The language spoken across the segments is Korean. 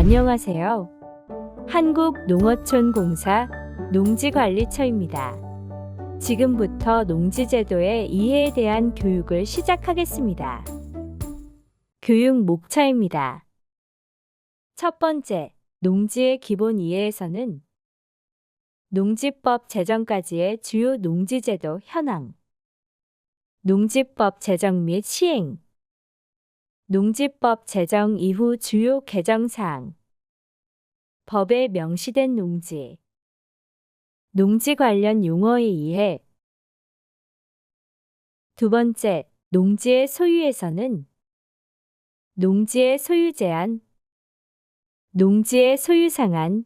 안녕하세요. 한국농어촌공사 농지관리처입니다. 지금부터 농지제도의 이해에 대한 교육을 시작하겠습니다. 교육 목차입니다. 첫 번째, 농지의 기본 이해에서는 농지법 제정까지의 주요 농지제도 현황, 농지법 제정 및 시행, 농지법 제정 이후 주요 개정사항, 법에 명시된 농지, 농지 관련 용어의 이해. 두 번째, 농지의 소유에서는 농지의 소유 제한, 농지의 소유 상한,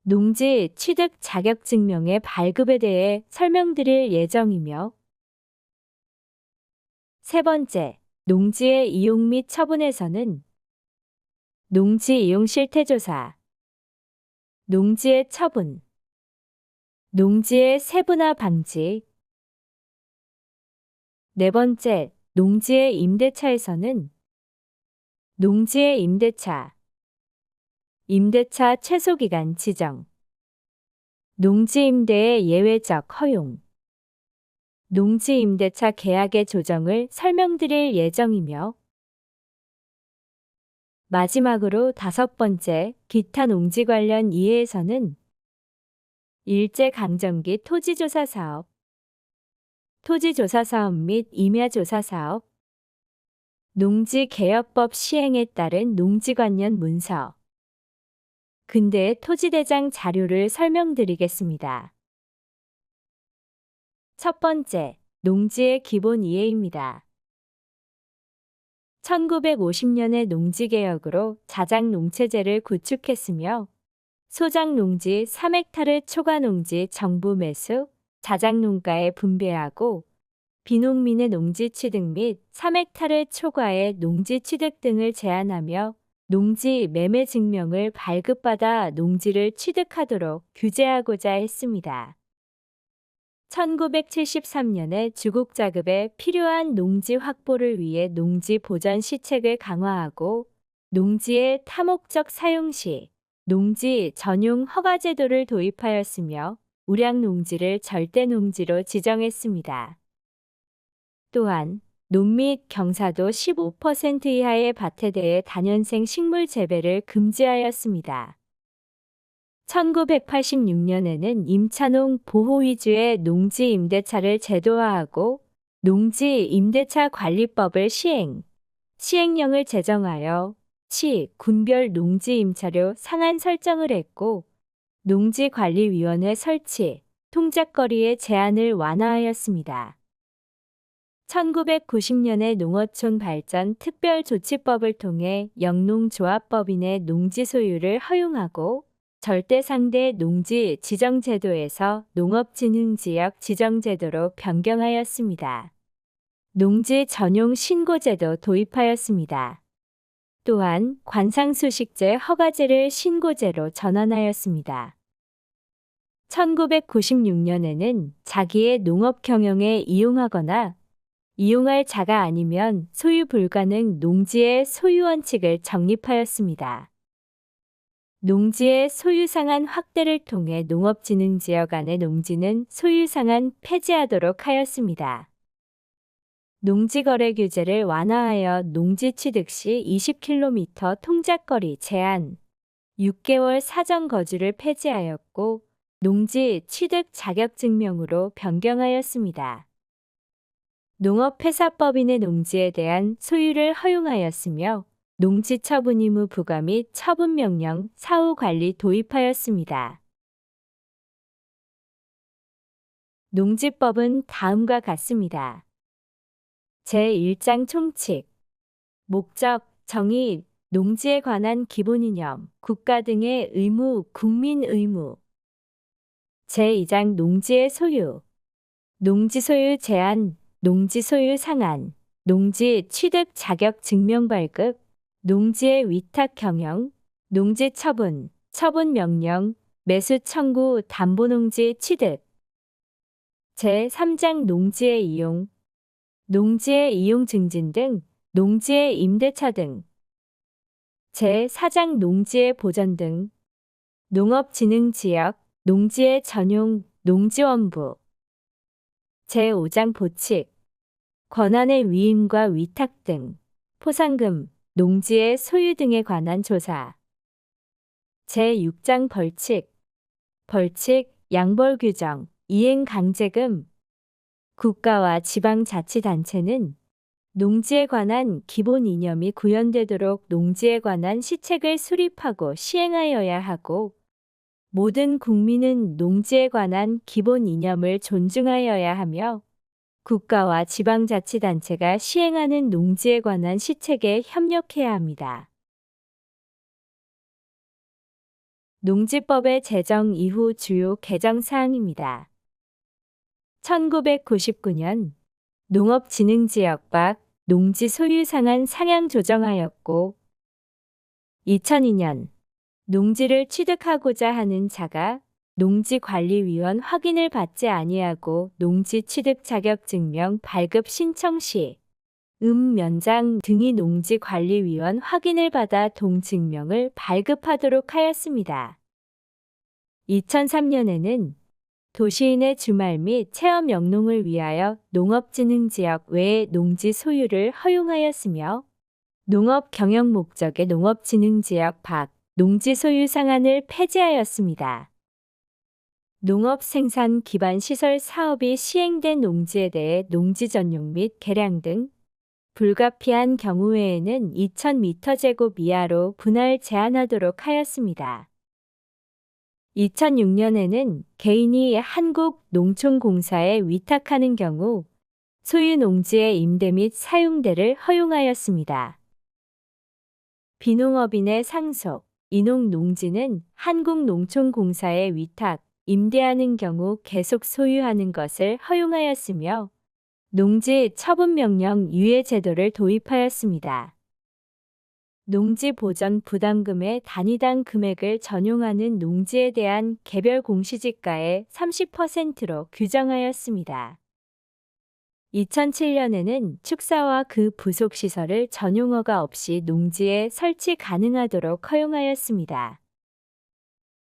농지 취득 자격 증명의 발급에 대해 설명드릴 예정이며, 세 번째, 농지의 이용 및 처분에서는 농지 이용 실태조사, 농지의 처분, 농지의 세분화 방지. 네 번째, 농지의 임대차에서는 농지의 임대차, 임대차 최소기간 지정, 농지 임대의 예외적 허용, 농지 임대차 계약의 조정을 설명드릴 예정이며, 마지막으로 다섯 번째, 기타 농지 관련 이해에서는 일제강점기 토지조사 사업, 토지조사 사업 및 임야조사 사업, 농지개혁법 시행에 따른 농지 관련 문서, 근대의 토지대장 자료를 설명드리겠습니다. 첫 번째, 농지의 기본 이해입니다. 1950년의 농지개혁으로 자작농채제를 구축했으며 소작농지 3헥타르 초과농지 정부 매수, 자작농가에 분배하고 비농민의 농지 취득 및 3헥타르 초과의 농지 취득 등을 제한하며 농지 매매 증명을 발급받아 농지를 취득하도록 규제하고자 했습니다. 1973년에 주국작업에 필요한 농지 확보를 위해 농지 보전 시책을 강화하고 농지의 타목적 사용 시 농지 전용 허가 제도를 도입하였으며 우량 농지를 절대 농지로 지정했습니다. 또한 논 및 경사도 15% 이하의 밭에 대해 다년생 식물 재배를 금지하였습니다. 1986년에는 임차농 보호 위주의 농지 임대차를 제도화하고 농지 임대차 관리법을 시행령을 제정하여 군별 농지 임차료 상한 설정을 했고 농지관리위원회 설치, 통작거리의 제한을 완화하였습니다. 1990년에 농어촌 발전 특별조치법을 통해 영농조합법인의 농지 소유를 허용하고 절대상대 농지 지정제도에서 농업진흥지역 지정제도로 변경하였습니다. 농지 전용 신고제도 도입하였습니다. 또한 관상수식제 허가제를 신고제로 전환하였습니다. 1996년에는 자기의 농업 경영에 이용하거나 이용할 자가 아니면 소유 불가능 농지의 소유 원칙을 정립하였습니다. 농지의 소유상한 확대를 통해 농업진흥지역 안의 농지는 소유상한 폐지하도록 하였습니다. 농지거래 규제를 완화하여 농지 취득 시 20km 통작거리 제한, 6개월 사전 거주를 폐지하였고 농지 취득 자격증명으로 변경하였습니다. 농업회사법인의 농지에 대한 소유를 허용하였으며 농지 처분 의무 부과 및 처분명령, 사후 관리 도입하였습니다. 농지법은 다음과 같습니다. 제1장 총칙, 목적, 정의, 농지에 관한 기본 이념, 국가 등의 의무, 국민 의무. 제2장 농지의 소유, 농지 소유 제한, 농지 소유 상한, 농지 취득 자격 증명 발급, 농지의 위탁 경영, 농지 처분, 처분 명령, 매수 청구, 담보농지 취득. 제3장 농지의 이용, 농지의 이용 증진 등, 농지의 임대차 등. 제4장 농지의 보전 등 농업진흥지역, 농지의 전용, 농지원부 제5장 보칙, 권한의 위임과 위탁 등 포상금, 농지의 소유 등에 관한 조사 제6장 벌칙, 양벌 규정, 이행 강제금 국가와 지방자치단체는 농지에 관한 기본 이념이 구현되도록 농지에 관한 시책을 수립하고 시행하여야 하고 모든 국민은 농지에 관한 기본 이념을 존중하여야 하며 국가와 지방자치단체가 시행하는 농지에 관한 시책에 협력해야 합니다. 농지법의 제정 이후 주요 개정 사항입니다. 1999년 농업진흥지역 농지 소유 상한 상향 조정하였고 2002년 농지를 취득하고자 하는 자가 농지관리위원 확인을 받지 아니하고 농지 취득 자격증명 발급 신청 시 면장 등이 농지관리위원 확인을 받아 동증명을 발급하도록 하였습니다. 2003년에는 도시인의 주말 및 체험 영농을 위하여 농업진흥지역 외의 농지 소유를 허용하였으며 농업 경영 목적의 농업진흥지역 밖 농지 소유 상한을 폐지하였습니다. 농업 생산 기반 시설 사업이 시행된 농지에 대해 농지 전용 및 개량 등 불가피한 경우 외에는 2000m² 이하로 분할 제한하도록 하였습니다. 2006년에는 개인이 한국농촌공사에 위탁하는 경우 소유 농지의 임대 및 사용대를 허용하였습니다. 비농업인의 상속, 이농 농지는 한국농촌공사에 위탁, 임대하는 경우 계속 소유하는 것을 허용하였으며 농지 처분명령 유예 제도를 도입하였습니다. 농지 보전 부담금의 단위당 금액을 전용하는 농지에 대한 개별 공시지가의 30%로 규정하였습니다. 2007년에는 축사와 그 부속 시설을 전용허가 없이 농지에 설치 가능하도록 허용하였습니다.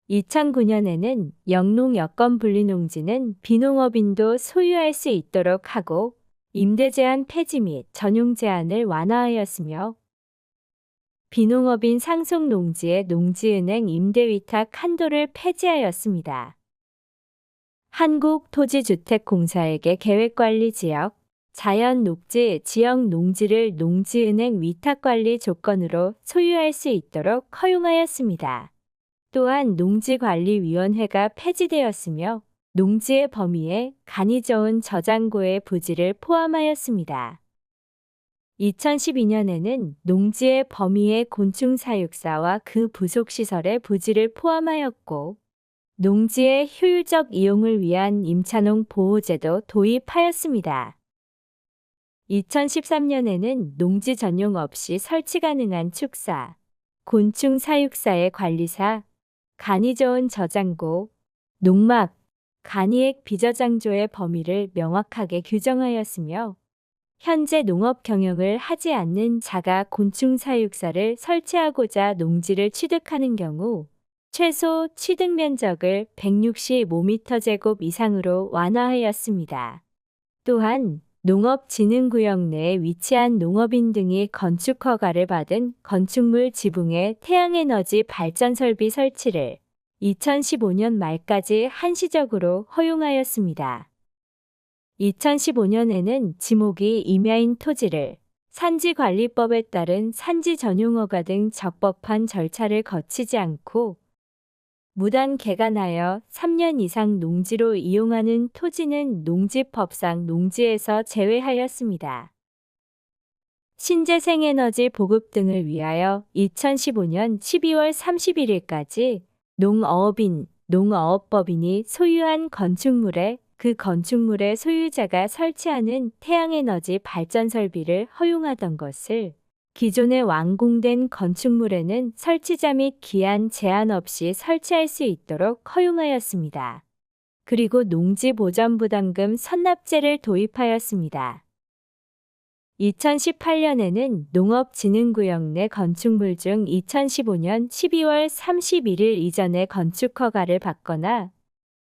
2009년에는 영농 여건 분리 농지는 비농업인도 소유할 수 있도록 하고 임대 제한 폐지 및 전용 제한을 완화하였으며 비농업인 상속 농지의 농지은행 임대 위탁 한도를 폐지하였습니다. 한국토지주택공사에게 계획관리지역, 자연녹지 지역 농지를 농지은행 위탁관리 조건으로 소유할 수 있도록 허용하였습니다. 또한 농지관리위원회가 폐지되었으며 농지의 범위에 간이 저은 저장고의 부지를 포함하였습니다. 2012년에는 농지의 범위에 곤충사육사와 그 부속시설의 부지를 포함하였고 농지의 효율적 이용을 위한 임차농 보호제도 도입하였습니다. 2013년에는 농지 전용 없이 설치 가능한 축사, 곤충사육사의 관리사, 간이 저은 저장고, 농막, 간이액 비저장조의 범위를 명확하게 규정하였으며 현재 농업 경영을 하지 않는 자가 곤충사육사를 설치하고자 농지를 취득하는 경우 최소 취득 면적을 165m² 이상으로 완화하였습니다. 또한 농업진흥구역 내에 위치한 농업인 등이 건축허가를 받은 건축물 지붕에 태양에너지 발전 설비 설치를 2015년 말까지 한시적으로 허용하였습니다. 2015년에는 지목이 임야인 토지를 산지관리법에 따른 산지 전용허가 등 적법한 절차를 거치지 않고 무단 개간하여 3년 이상 농지로 이용하는 토지는 농지법상 농지에서 제외하였습니다. 신재생에너지 보급 등을 위하여 2015년 12월 31일까지 농어업인, 농어업법인이 소유한 건축물에 그 건축물의 소유자가 설치하는 태양에너지 발전 설비를 허용하던 것을 기존에 완공된 건축물에는 설치자 및 기한 제한 없이 설치할 수 있도록 허용하였습니다. 그리고 농지보전부담금 선납제를 도입하였습니다. 2018년에는 농업진흥구역 내 건축물 중 2015년 12월 31일 이전에 건축 허가를 받거나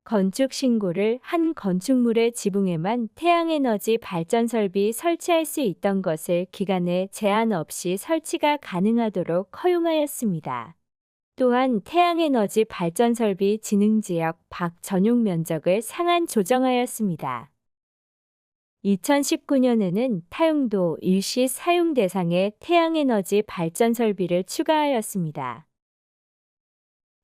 건축 신고를 한 건축물의 지붕에만 태양에너지 발전 설비 설치할 수 있던 것을 기간에 제한 없이 설치가 가능하도록 허용하였습니다. 또한 태양에너지 발전 설비 진흥지역 밖 전용 면적을 상한 조정하였습니다. 2019년에는 타용도 일시 사용 대상에 태양에너지 발전 설비를 추가하였습니다.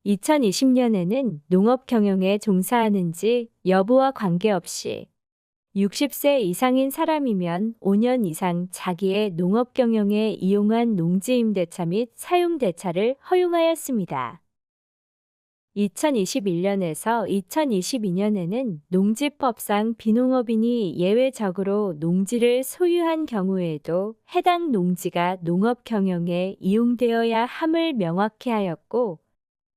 2020년에는 농업 경영에 종사하는지 여부와 관계없이 60세 이상인 사람이면 5년 이상 자기의 농업 경영에 이용한 농지 임대차 및 사용 대차를 허용하였습니다. 2021년에서 2022년에는 농지법상 비농업인이 예외적으로 농지를 소유한 경우에도 해당 농지가 농업 경영에 이용되어야 함을 명확히 하였고,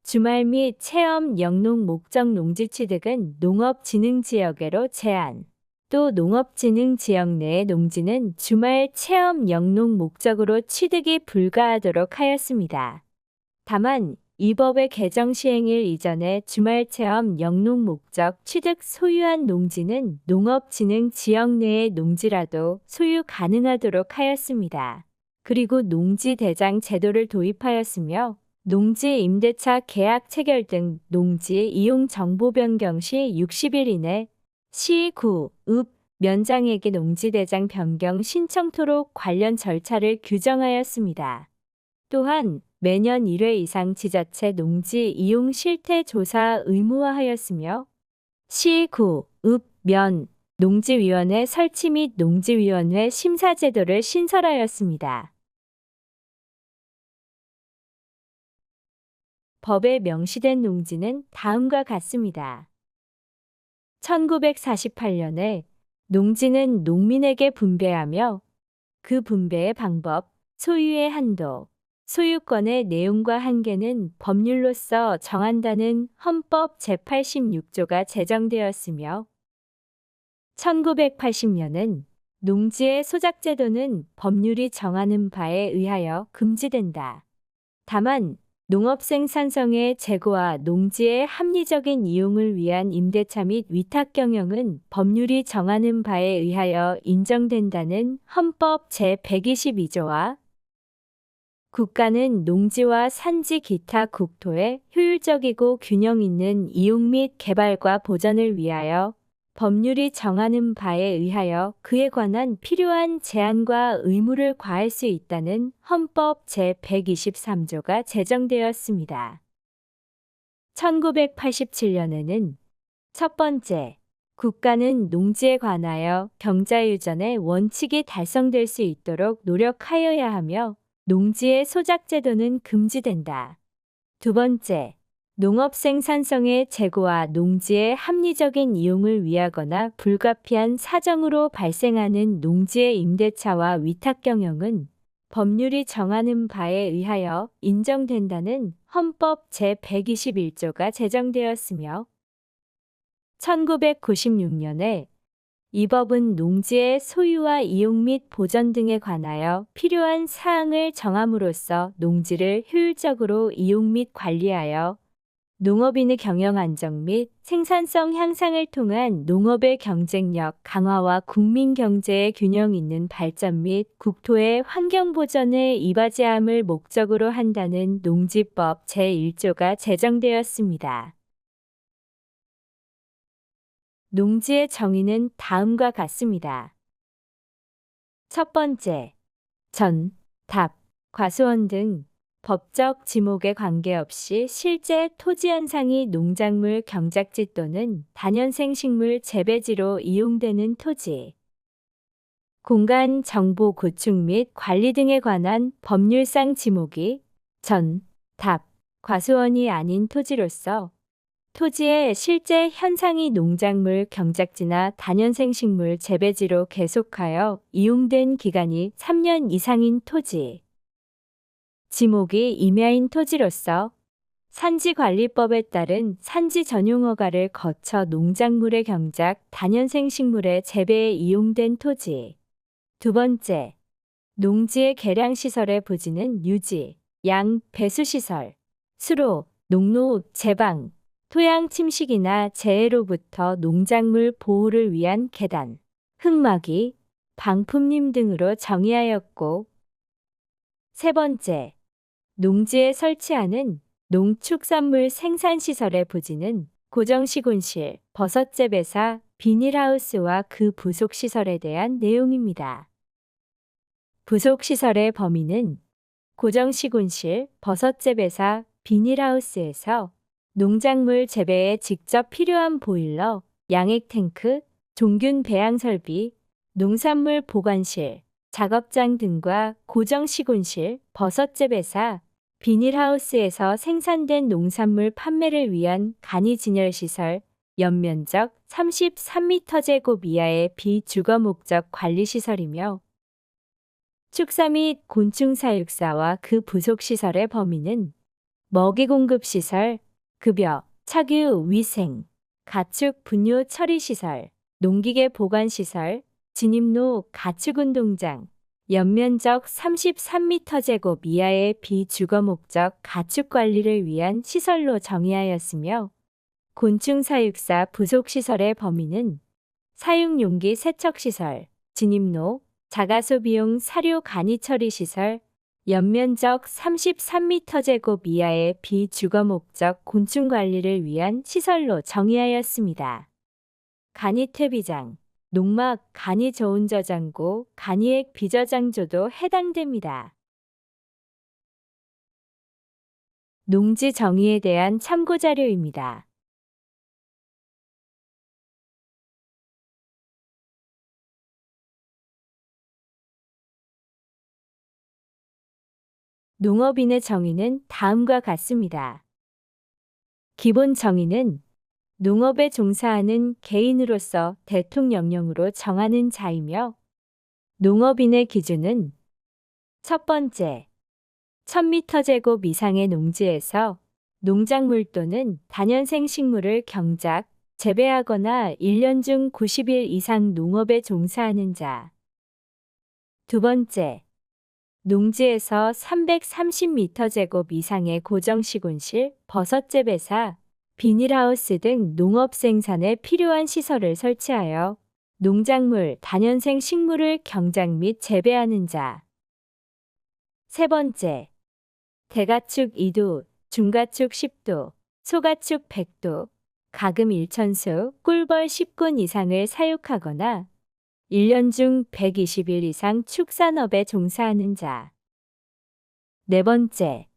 주말 및 체험 영농 목적 농지 취득은 농업진흥지역으로 제한, 또 농업진흥지역 내의 농지는 주말 체험 영농 목적으로 취득이 불가하도록 하였습니다. 다만 이 법의 개정 시행일 이전에 주말 체험 영농 목적 취득 소유한 농지는 농업진흥지역 내의 농지라도 소유 가능하도록 하였습니다. 그리고 농지대장 제도를 도입하였으며 농지 임대차 계약 체결 등 농지 이용 정보 변경 시 60일 이내 시, 구, 읍, 면장에게 농지대장 변경 신청토록 관련 절차를 규정하였습니다. 또한 매년 1회 이상 지자체 농지 이용 실태 조사 의무화하였으며 시, 구, 읍, 면, 농지위원회 설치 및 농지위원회 심사 제도를 신설하였습니다. 법에 명시된 농지는 다음과 같습니다. 1948년에 농지는 농민에게 분배하며 그 분배의 방법, 소유의 한도, 소유권의 내용과 한계는 법률로서 정한다는 헌법 제86조가 제정되었으며 1980년은 농지의 소작제도는 법률이 정하는 바에 의하여 금지된다. 다만 농업생산성의 제고와 농지의 합리적인 이용을 위한 임대차 및 위탁 경영은 법률이 정하는 바에 의하여 인정된다는 헌법 제122조와 국가는 농지와 산지 기타 국토의 효율적이고 균형 있는 이용 및 개발과 보전을 위하여 법률이 정하는 바에 의하여 그에 관한 필요한 제한과 의무를 과할 수 있다는 헌법 제123조가 제정되었습니다. 1987년에는 첫 번째, 국가는 농지에 관하여 경자유전의 원칙이 달성될 수 있도록 노력하여야 하며 농지의 소작제도는 금지된다. 두 번째, 농업생산성의 제고와 농지의 합리적인 이용을 위하거나 불가피한 사정으로 발생하는 농지의 임대차와 위탁 경영은 법률이 정하는 바에 의하여 인정된다는 헌법 제121조가 제정되었으며 1996년에 이 법은 농지의 소유와 이용 및 보전 등에 관하여 필요한 사항을 정함으로써 농지를 효율적으로 이용 및 관리하여 농업인의 경영 안정 및 생산성 향상을 통한 농업의 경쟁력 강화와 국민 경제의 균형 있는 발전 및 국토의 환경 보전에 이바지함을 목적으로 한다는 농지법 제1조가 제정되었습니다. 농지의 정의는 다음과 같습니다. 첫 번째, 전, 답, 과수원 등 법적 지목에 관계없이 실제 토지 현상이 농작물 경작지 또는 다년생 식물 재배지로 이용되는 토지, 공간 정보 구축 및 관리 등에 관한 법률상 지목이 전, 답, 과수원이 아닌 토지로서 토지의 실제 현상이 농작물 경작지나 다년생 식물 재배지로 계속하여 이용된 기간이 3년 이상인 토지, 지목이 임야인 토지로서 산지관리법에 따른 산지 전용허가를 거쳐 농작물의 경작, 다년생 식물의 재배에 이용된 토지. 두 번째, 농지의 개량시설의 부지는 유지, 양, 배수시설, 수로, 농로, 제방, 토양 침식이나 재해로부터 농작물 보호를 위한 계단, 흙막이, 방품림 등으로 정의하였고, 세 번째, 농지에 설치하는 농축산물 생산시설의 부지는 고정시군실, 버섯재배사, 비닐하우스와 그 부속시설에 대한 내용입니다. 부속시설의 범위는 고정시군실, 버섯재배사, 비닐하우스에서 농작물 재배에 직접 필요한 보일러, 양액탱크, 종균 배양설비, 농산물 보관실, 작업장 등과 고정시군실, 버섯재배사, 비닐하우스에서 생산된 농산물 판매를 위한 간이진열시설, 연면적 33m² 이하의 비주거 목적 관리시설이며 축사 및 곤충사육사와 그 부속시설의 범위는 먹이공급시설, 급여, 착유, 위생, 가축 분뇨 처리시설, 농기계 보관시설, 진입로, 가축운동장, 연면적 33m² 이하의 비주거 목적 가축 관리를 위한 시설로 정의하였으며 곤충사육사 부속시설의 범위는 사육용기 세척시설, 진입로, 자가소비용 사료 간이 처리시설, 연면적 33m² 이하의 비주거 목적 곤충 관리를 위한 시설로 정의하였습니다. 간이 퇴비장, 농막, 간이 저온 저장고, 간이액 비저장조도 해당됩니다. 농지 정의에 대한 참고 자료입니다. 농업인의 정의는 다음과 같습니다. 기본 정의는 농업에 종사하는 개인으로서 대통령령으로 정하는 자이며 농업인의 기준은 첫 번째, 1000m² 이상의 농지에서 농작물 또는 다년생 식물을 경작, 재배하거나 1년 중 90일 이상 농업에 종사하는 자. 두 번째, 농지에서 330m² 이상의 고정시군실, 버섯재배사, 비닐하우스 등 농업 생산에 필요한 시설을 설치하여 농작물, 다년생 식물을 경작 및 재배하는 자. 세 번째, 대가축 2도, 중가축 10도, 소가축 100도, 가금 1천수, 꿀벌 10군 이상을 사육하거나 1년 중 120일 이상 축산업에 종사하는 자. 네 번째,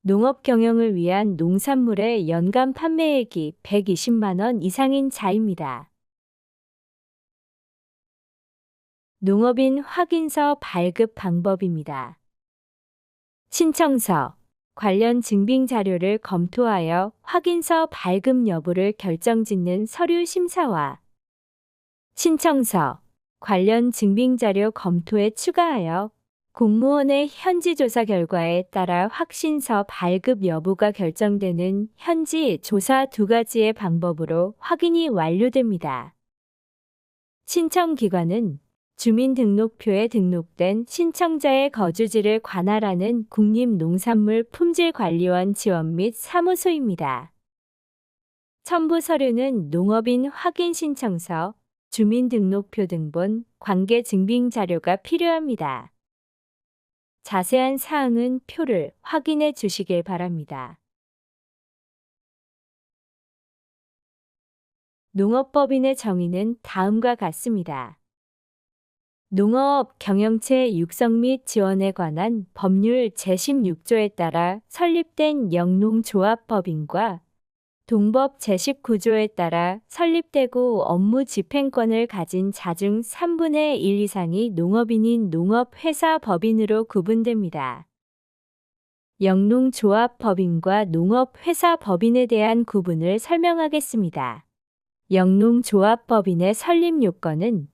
농업 경영을 위한 농산물의 연간 판매액이 120만 원 이상인 자입니다. 농업인 확인서 발급 방법입니다. 신청서, 관련 증빙 자료를 검토하여 확인서 발급 여부를 결정짓는 서류 심사와 신청서, 관련 증빙 자료 검토에 추가하여 공무원의 현지 조사 결과에 따라 확신서 발급 여부가 결정되는 현지 조사 두 가지의 방법으로 확인이 완료됩니다. 신청기관은 주민등록표에 등록된 신청자의 거주지를 관할하는 국립농산물품질관리원 지원 및 사무소입니다. 첨부 서류는 농업인 확인 신청서, 주민등록표 등본, 관계 증빙 자료가 필요합니다. 자세한 사항은 표를 확인해 주시길 바랍니다. 농업법인의 정의는 다음과 같습니다. 농업 경영체 육성 및 지원에 관한 법률 제16조에 따라 설립된 영농조합법인과 동법 제19조에 따라 설립되고 업무 집행권을 가진 자 중 3분의 1 이상이 농업인인 농업회사 법인으로 구분됩니다. 영농조합법인과 농업회사 법인에 대한 구분을 설명하겠습니다. 영농조합법인의 설립 요건은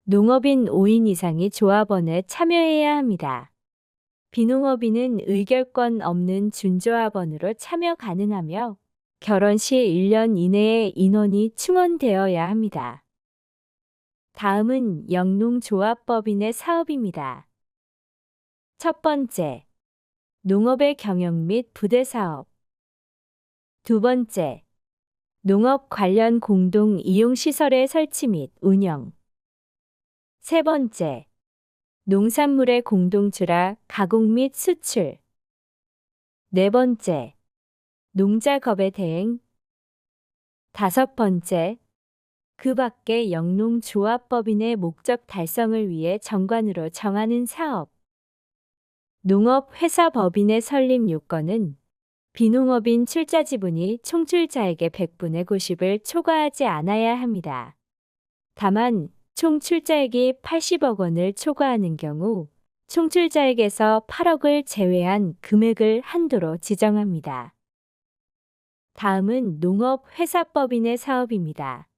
농업인 5인 이상이 조합원에 참여해야 합니다. 비농업인은 의결권 없는 준조합원으로 참여 가능하며 결혼 시 1년 이내에 인원이 충원되어야 합니다. 다음은 영농조합법인의 사업입니다. 첫 번째, 농업의 경영 및 부대 사업. 두 번째, 농업 관련 공동 이용 시설의 설치 및 운영. 세 번째, 농산물의 공동출하, 가공 및 수출. 네 번째, 농작업의 대행. 다섯 번째, 그 밖의 영농조합법인의 목적 달성을 위해 정관으로 정하는 사업. 농업회사법인의 설립 요건은 비농업인 출자 지분이 총출자액의 100분의 90을 초과하지 않아야 합니다. 다만 총출자액이 80억 원을 초과하는 경우 총출자액에서 8억을 제외한 금액을 한도로 지정합니다. 다음은 농업회사법인의 사업입니다.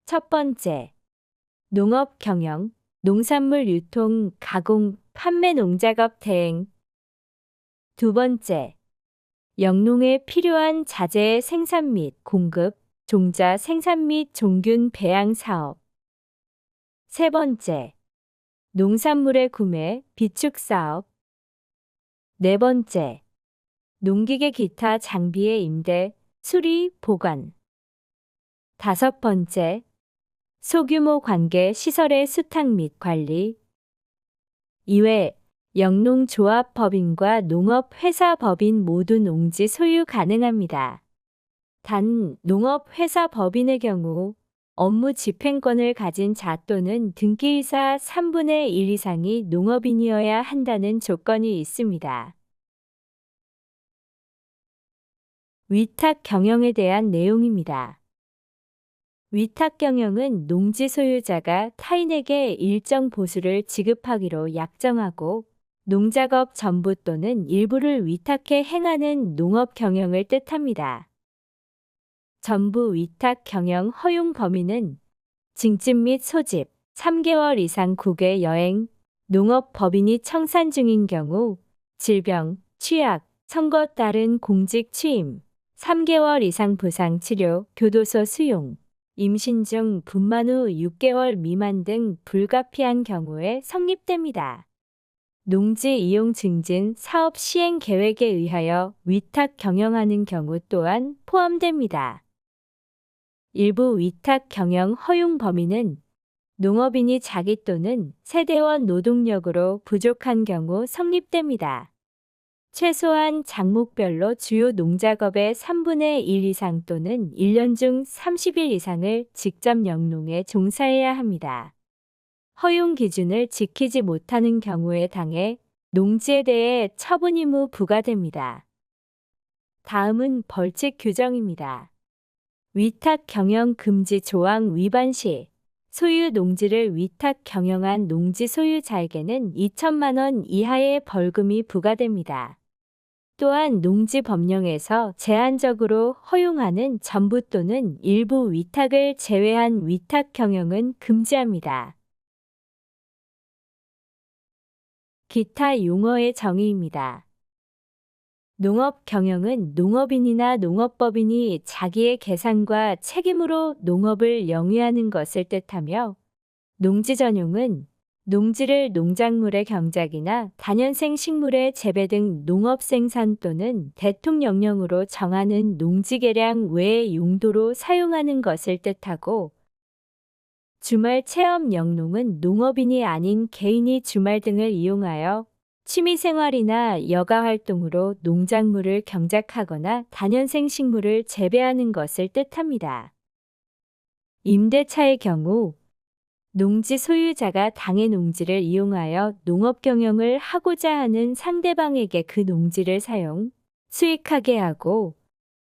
첫 번째, 농업 경영, 농산물 유통, 가공, 판매 농작업 대행. 두 번째, 영농에 필요한 자재의 생산 및 공급, 종자 생산 및 종균 배양 사업. 세 번째, 농산물의 구매, 비축 사업. 네 번째, 농기계 기타 장비의 임대, 수리, 보관. 다섯 번째, 소규모 관계 시설의 수탁 및 관리. 이외 영농조합법인과 농업회사법인 모두 농지 소유 가능합니다. 단 농업회사법인의 경우 업무 집행권을 가진 자 또는 등기이사 3분의 1 이상이 농업인이어야 한다는 조건이 있습니다. 위탁 경영에 대한 내용입니다. 위탁 경영은 농지 소유자가 타인에게 일정 보수를 지급하기로 약정하고 농작업 전부 또는 일부를 위탁해 행하는 농업 경영을 뜻합니다. 전부 위탁 경영 허용 범위는 징집 및 소집, 3개월 이상 국외 여행, 농업 법인이 청산 중인 경우, 질병, 취약, 선거 따른 공직 취임, 3개월 이상 부상 치료, 교도소 수용, 임신 중 분만 후 6개월 미만 등 불가피한 경우에 성립됩니다. 농지 이용 증진 사업 시행 계획에 의하여 위탁 경영하는 경우 또한 포함됩니다. 일부 위탁 경영 허용 범위는 농업인이 자기 또는 세대원 노동력으로 부족한 경우 성립됩니다. 최소한 작목별로 주요 농작업의 3분의 1 이상 또는 1년 중 30일 이상을 직접 영농에 종사해야 합니다. 허용 기준을 지키지 못하는 경우에 당해 농지에 대해 처분 의무 부과됩니다. 다음은 벌칙 규정입니다. 위탁 경영 금지 조항 위반 시 소유 농지를 위탁 경영한 농지 소유자에게는 2천만 원 이하의 벌금이 부과됩니다. 또한 농지 법령에서 제한적으로 허용하는 전부 또는 일부 위탁을 제외한 위탁 경영은 금지합니다. 기타 용어의 정의입니다. 농업 경영은 농업인이나 농업법인이 자기의 계산과 책임으로 농업을 영위하는 것을 뜻하며, 농지 전용은 농지를 농작물의 경작이나 다년생 식물의 재배 등 농업 생산 또는 대통령령으로 정하는 농지 개량 외의 용도로 사용하는 것을 뜻하고, 주말 체험 영농은 농업인이 아닌 개인이 주말 등을 이용하여 취미생활이나 여가활동으로 농작물을 경작하거나 다년생 식물을 재배하는 것을 뜻합니다. 임대차의 경우 농지 소유자가 당의 농지를 이용하여 농업 경영을 하고자 하는 상대방에게 그 농지를 사용, 수익하게 하고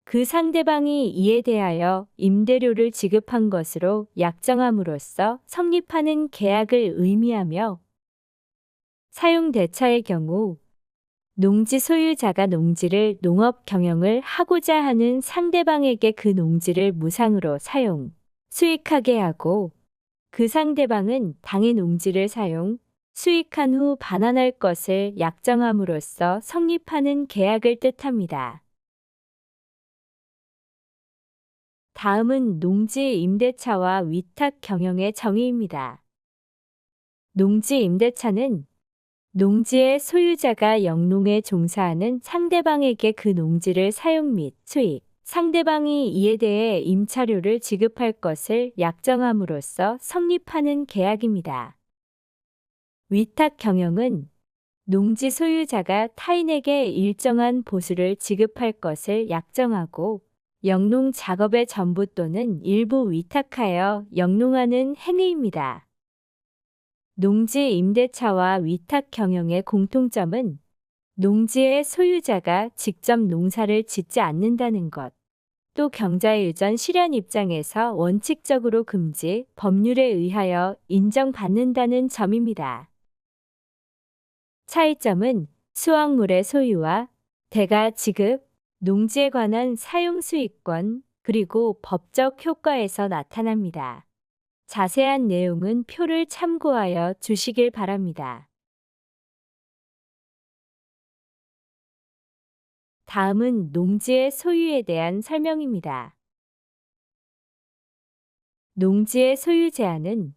그 상대방이 이에 대하여 임대료를 지급한 것으로 약정함으로써 성립하는 계약을 의미하며, 사용대차의 경우 농지 소유자가 농지를 농업 경영을 하고자 하는 상대방에게 그 농지를 무상으로 사용, 수익하게 하고 그 상대방은 당의 농지를 사용, 수익한 후 반환할 것을 약정함으로써 성립하는 계약을 뜻합니다. 다음은 농지 임대차와 위탁 경영의 정의입니다. 농지 임대차는 농지의 소유자가 영농에 종사하는 상대방에게 그 농지를 사용 및 수익, 상대방이 이에 대해 임차료를 지급할 것을 약정함으로써 성립하는 계약입니다. 위탁 경영은 농지 소유자가 타인에게 일정한 보수를 지급할 것을 약정하고 영농 작업의 전부 또는 일부 위탁하여 영농하는 행위입니다. 농지 임대차와 위탁 경영의 공통점은 농지의 소유자가 직접 농사를 짓지 않는다는 것, 또 경자유전 실현 입장에서 원칙적으로 금지, 법률에 의하여 인정받는다는 점입니다. 차이점은 수확물의 소유와 대가 지급, 농지에 관한 사용 수익권, 그리고 법적 효과에서 나타납니다. 자세한 내용은 표를 참고하여 주시길 바랍니다. 다음은 농지의 소유에 대한 설명입니다. 농지의 소유 제한은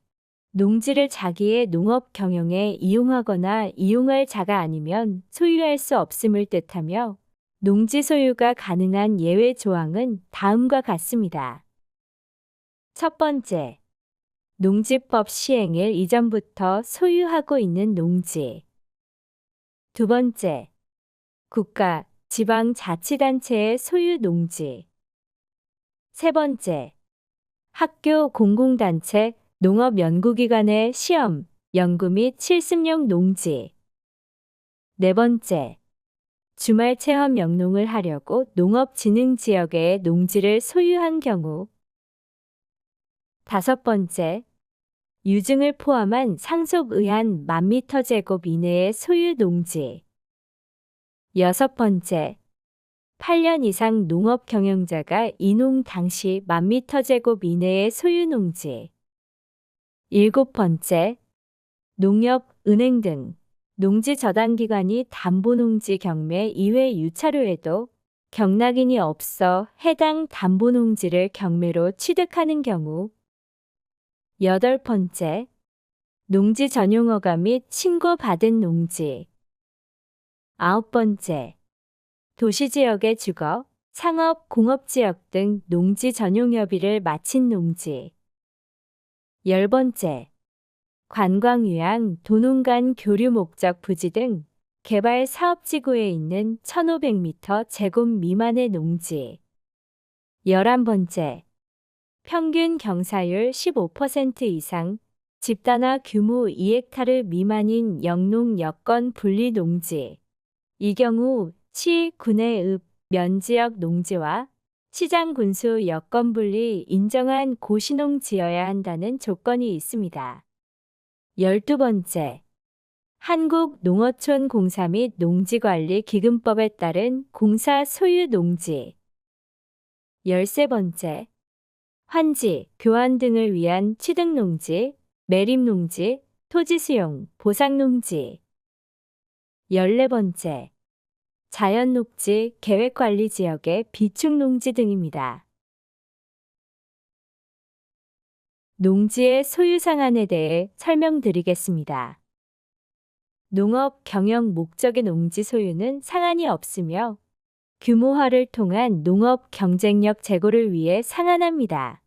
농지를 자기의 농업 경영에 이용하거나 이용할 자가 아니면 소유할 수 없음을 뜻하며 농지 소유가 가능한 예외 조항은 다음과 같습니다. 첫 번째, 농지법 시행일 이전부터 소유하고 있는 농지. 두 번째, 국가, 지방자치단체의 소유 농지. 세 번째, 학교 공공단체, 농업연구기관의 시험, 연구 및 실습용 농지. 네 번째, 주말 체험 영농을 하려고 농업진흥지역의 농지를 소유한 경우. 다섯 번째, 유증을 포함한 상속 의한 1000m 제곱 이내의 소유 농지. 여섯 번째, 8년 이상 농업 경영자가 이농 당시 1000m 제곱 이내의 소유 농지. 일곱 번째, 농협, 은행 등 농지 저당기관이 담보농지 경매 이외 유차료에도 경락인이 없어 해당 담보농지를 경매로 취득하는 경우. 여덟 번째, 농지 전용허가 및 신고받은 농지. 아홉 번째, 도시지역의 주거, 상업, 공업지역 등 농지 전용협의를 마친 농지. 열 번째, 관광유양, 도농간 교류 목적 부지 등 개발 사업지구에 있는 1500m 제곱 미만의 농지. 11번째, 평균 경사율 15% 이상, 집단화 규모 2헥타르 미만인 영농 여건 분리 농지. 이 경우 시, 군의 읍, 면지역 농지와 시장 군수 여건 분리 인정한 고시농 지어야 한다는 조건이 있습니다. 12번째, 한국농어촌 공사 및 농지관리기금법에 따른 공사 소유 농지. 13번째, 환지, 교환 등을 위한 취득농지, 매립농지, 토지수용, 보상농지. 14번째, 자연녹지, 계획관리지역의 비축농지 등입니다. 농지의 소유 상한에 대해 설명드리겠습니다. 농업 경영 목적의 농지 소유는 상한이 없으며 규모화를 통한 농업 경쟁력 제고를 위해 상한합니다.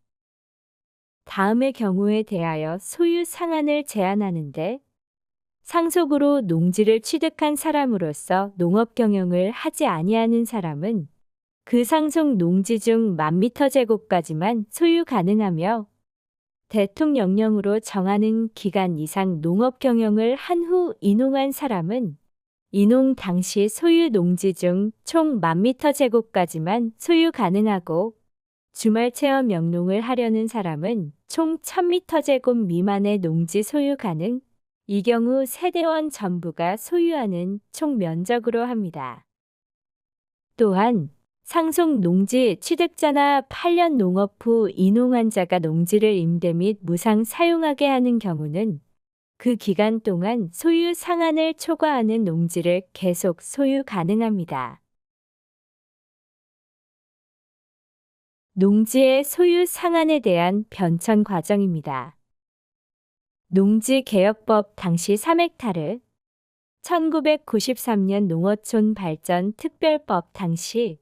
다음의 경우에 대하여 소유 상한을 제한하는데, 상속으로 농지를 취득한 사람으로서 농업 경영을 하지 아니하는 사람은 그 상속 농지 중 1000m 제곱까지만 소유 가능하며, 대통령령으로 정하는 기간 이상 농업 경영을 한 후 이농한 사람은 이농 당시 소유 농지 중 총 1000m 제곱까지만 소유 가능하고, 주말 체험 영농을 하려는 사람은 총 1000m 제곱 미만의 농지 소유 가능, 이 경우 세대원 전부가 소유하는 총 면적으로 합니다. 또한 상속 농지 취득자나 8년 농업 후 이농한 자가 농지를 임대 및 무상 사용하게 하는 경우는 그 기간 동안 소유 상한을 초과하는 농지를 계속 소유 가능합니다. 농지의 소유 상한에 대한 변천 과정입니다. 농지개혁법 당시 3헥타르, 1993년 농어촌 발전 특별법 당시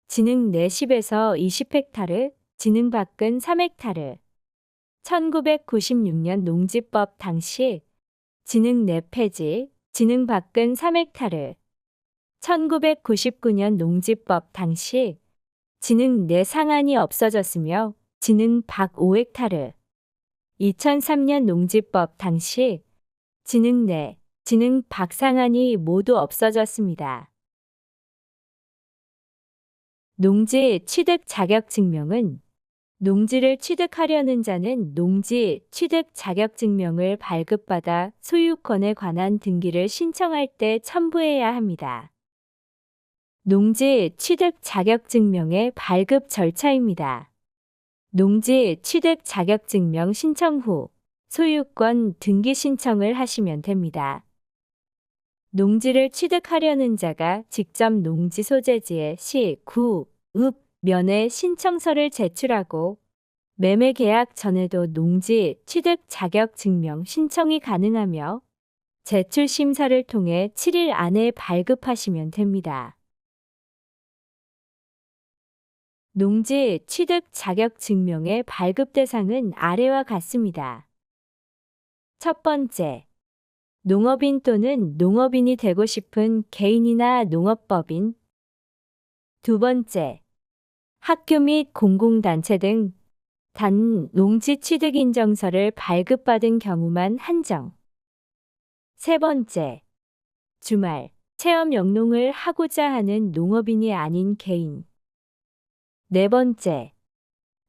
진흥 내 10에서 20헥타르, 진흥 밖은 3헥타르. 1996년 농지법 당시 진흥 내 폐지, 진흥 밖은 3헥타르. 1999년 농지법 당시 진흥 내 상한이 없어졌으며 진흥 밖 5헥타르. 2003년 농지법 당시 진흥 내, 진흥 밖 상한이 모두 없어졌습니다. 농지 취득 자격 증명은 농지를 취득하려는 자는 농지 취득 자격 증명을 발급받아 소유권에 관한 등기를 신청할 때 첨부해야 합니다. 농지 취득 자격 증명의 발급 절차입니다. 농지 취득 자격 증명 신청 후 소유권 등기 신청을 하시면 됩니다. 농지를 취득하려는 자가 직접 농지 소재지의 시, 구, 읍, 면에 신청서를 제출하고 매매 계약 전에도 농지 취득 자격 증명 신청이 가능하며 제출 심사를 통해 7일 안에 발급하시면 됩니다. 농지 취득 자격 증명의 발급 대상은 아래와 같습니다. 첫 번째, 농업인 또는 농업인이 되고 싶은 개인이나 농업법인. 두 번째, 학교 및 공공단체 등 단 농지 취득 인정서를 발급받은 경우만 한정. 세 번째, 주말, 체험 영농을 하고자 하는 농업인이 아닌 개인. 네 번째,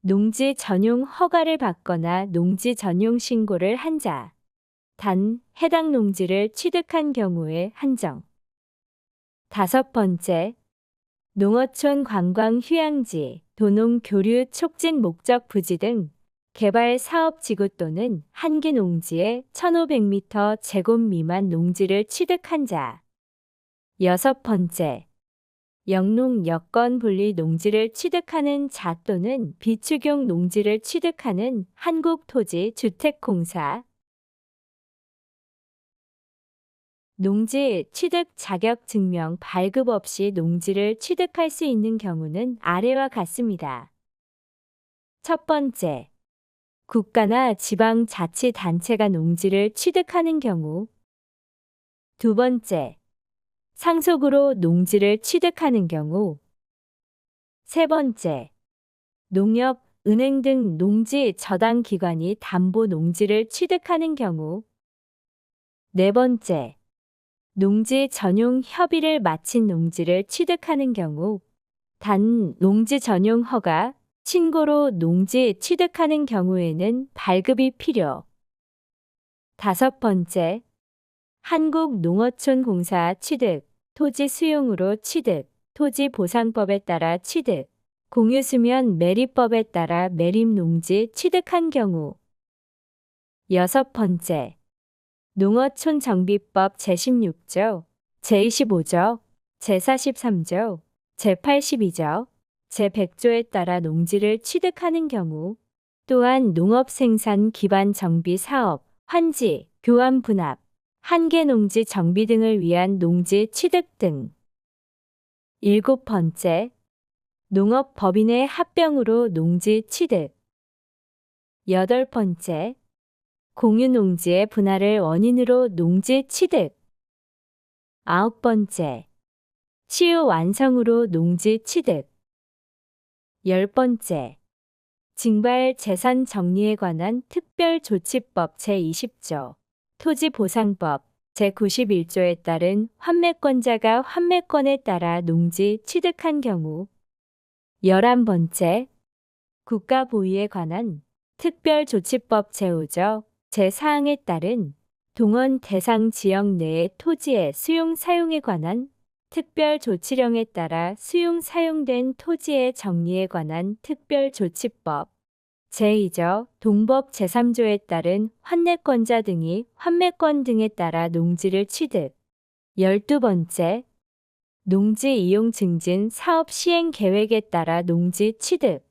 농지 전용 허가를 받거나 농지 전용 신고를 한 자. 단 해당 농지를 취득한 경우에 한정. 다섯 번째, 농어촌 관광 휴양지, 도농 교류 촉진 목적 부지 등 개발 사업 지구 또는 한개 농지에 1500m 제곱 미만 농지를 취득한 자. 여섯 번째, 영농 여건 분리 농지를 취득하는 자 또는 비축용 농지를 취득하는 한국토지주택공사. 농지 취득 자격 증명 발급 없이 농지를 취득할 수 있는 경우는 아래와 같습니다. 첫 번째, 국가나 지방자치단체가 농지를 취득하는 경우. 두 번째, 상속으로 농지를 취득하는 경우. 세 번째, 농협, 은행 등 농지 저당 기관이 담보 농지를 취득하는 경우. 네 번째, 농지 전용 협의를 마친 농지를 취득하는 경우. 단 농지 전용 허가, 신고로 농지 취득하는 경우에는 발급이 필요. 다섯 번째, 한국농어촌공사 취득, 토지 수용으로 취득, 토지보상법에 따라 취득, 공유수면 매립법에 따라 매립농지 취득한 경우. 여섯 번째, 농어촌정비법 제16조, 제25조, 제43조, 제82조, 제100조에 따라 농지를 취득하는 경우. 또한 농업생산 기반 정비 사업, 환지, 교환 분합, 한개 농지 정비 등을 위한 농지 취득 등. 일곱 번째, 농업법인의 합병으로 농지 취득. 여덟 번째, 공유농지의 분할을 원인으로 농지 취득. 아홉 번째, 시효 완성으로 농지 취득. 열 번째, 징발 재산 정리에 관한 특별조치법 제20조, 토지보상법 제91조에 따른 환매권자가 환매권에 따라 농지 취득한 경우. 11번째, 국가보유에 관한 특별조치법 제5조, 제4항에 따른 동원 대상 지역 내의 토지의 수용 사용에 관한 특별조치령에 따라 수용 사용된 토지의 정리에 관한 특별조치법 제2조 동법 제3조에 따른 환매권자 등이 환매권 등에 따라 농지를 취득. 12번째, 농지 이용 증진 사업 시행 계획에 따라 농지 취득.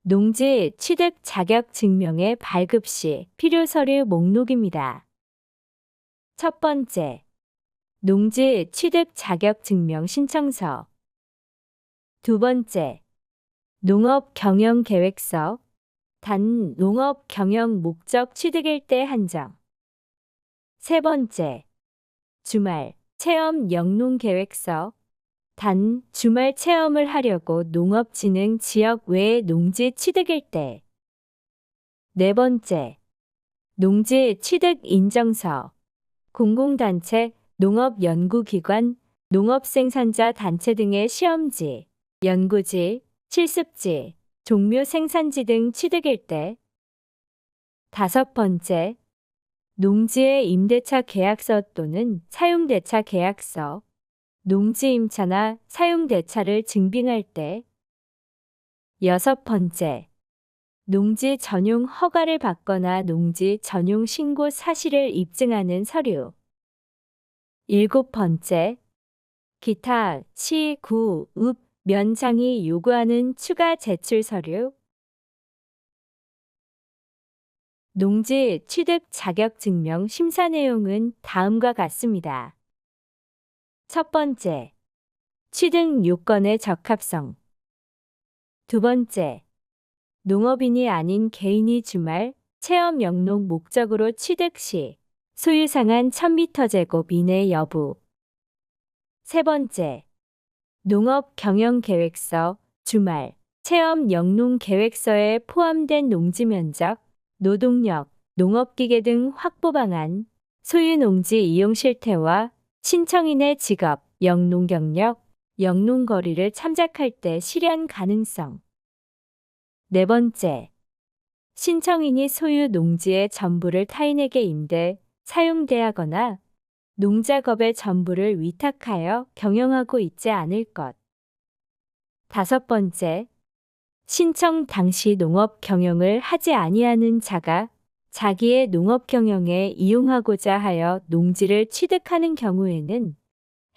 농지 취득 자격 증명의 발급 시 필요 서류 목록입니다. 첫 번째, 농지 취득 자격 증명 신청서. 두 번째, 농업 경영 계획서. 단 농업 경영 목적 취득일 때 한정. 세 번째, 주말 체험 영농 계획서. 단 주말 체험을 하려고 농업진흥 지역 외의 농지 취득일 때. 네 번째, 농지 취득 인정서. 공공단체, 농업연구기관, 농업생산자 단체 등의 시험지, 연구지, 실습지, 종묘 생산지 등 취득일 때. 다섯 번째, 농지의 임대차 계약서 또는 사용대차 계약서, 농지임차나 사용대차를 증빙할 때. 여섯 번째, 농지 전용 허가를 받거나 농지 전용 신고 사실을 입증하는 서류. 일곱 번째, 기타 시, 구, 읍, 면장이 요구하는 추가 제출 서류. 농지 취득 자격 증명 심사 내용은 다음과 같습니다. 첫 번째, 취득 요건의 적합성. 두 번째, 농업인이 아닌 개인이 주말 체험 영농 목적으로 취득 시 소유상한 1000m² 이내 여부. 세 번째, 농업 경영 계획서, 주말 체험 영농 계획서에 포함된 농지 면적, 노동력, 농업기계 등 확보 방안, 소유 농지 이용 실태와 신청인의 직업, 영농 경력, 영농 거리를 참작할 때 실현 가능성. 네 번째, 신청인이 소유 농지의 전부를 타인에게 임대, 사용대하거나 농작업의 전부를 위탁하여 경영하고 있지 않을 것. 다섯 번째, 신청 당시 농업 경영을 하지 아니하는 자가 자기의 농업 경영에 이용하고자 하여 농지를 취득하는 경우에는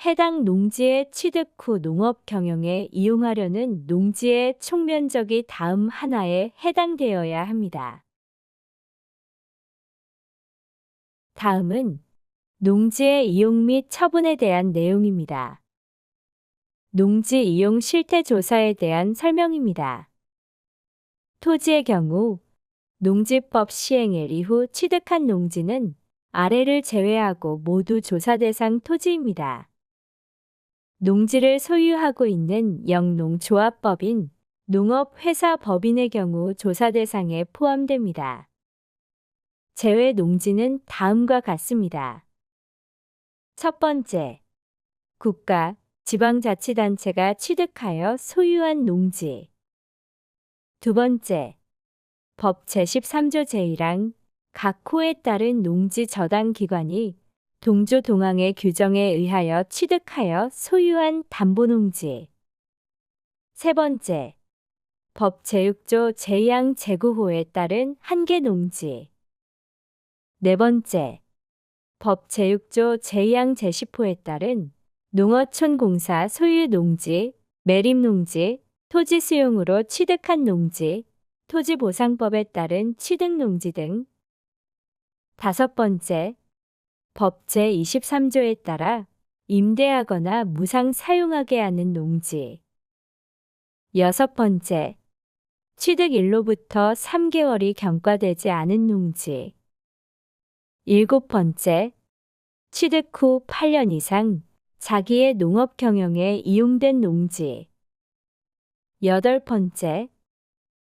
해당 농지의 취득 후 농업 경영에 이용하려는 농지의 총면적이 다음 하나에 해당되어야 합니다. 다음은 농지의 이용 및 처분에 대한 내용입니다. 농지 이용 실태 조사에 대한 설명입니다. 토지의 경우 농지법 시행일 이후 취득한 농지는 아래를 제외하고 모두 조사 대상 토지입니다. 농지를 소유하고 있는 영농조합법인, 농업회사법인의 경우 조사 대상에 포함됩니다. 제외 농지는 다음과 같습니다. 첫 번째, 국가, 지방자치단체가 취득하여 소유한 농지. 두 번째, 법 제13조 제1항 각 호에 따른 농지 저당 기관이 동조 동항의 규정에 의하여 취득하여 소유한 담보농지. 세 번째, 법 제6조 제2항 제9호에 따른 한계농지. 네 번째, 법 제6조 제2항 제10호에 따른 농어촌공사 소유 농지, 매립농지, 토지 수용으로 취득한 농지, 토지보상법에 따른 취득농지 등. 다섯 번째, 법 제23조에 따라 임대하거나 무상 사용하게 하는 농지. 여섯 번째, 취득일로부터 3개월이 경과되지 않은 농지. 일곱 번째, 취득 후 8년 이상 자기의 농업 경영에 이용된 농지. 여덟 번째,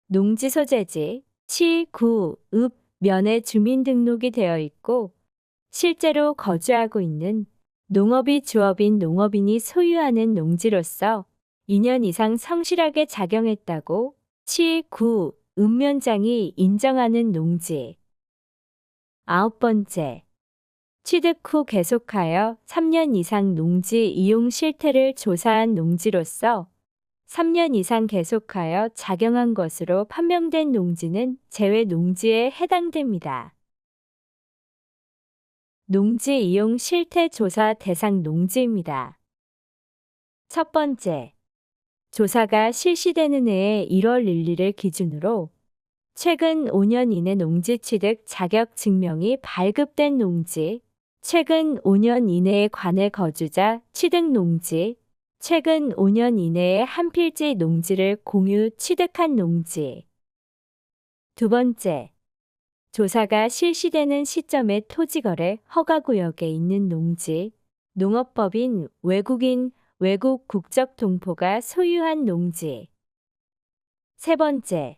농지 소재지, 시, 구, 읍, 면에 주민등록이 되어 있고 실제로 거주하고 있는 농업이 주업인 농업인이 소유하는 농지로서 2년 이상 성실하게 작용했다고 시, 구, 읍면장이 인정하는 농지. 아홉 번째, 취득 후 계속하여 3년 이상 농지 이용 실태를 조사한 농지로서 3년 이상 계속하여 작용한 것으로 판명된 농지는 제외 농지에 해당됩니다. 농지 이용 실태 조사 대상 농지입니다. 첫 번째, 조사가 실시되는 해의 1월 1일을 기준으로 최근 5년 이내 농지 취득 자격 증명이 발급된 농지, 최근 5년 이내에 관내 거주자 취득 농지, 최근 5년 이내에 한 필지 농지를 공유 취득한 농지. 두 번째, 조사가 실시되는 시점에 토지거래 허가구역에 있는 농지, 농업법인 외국인, 외국 국적 동포가 소유한 농지. 세 번째,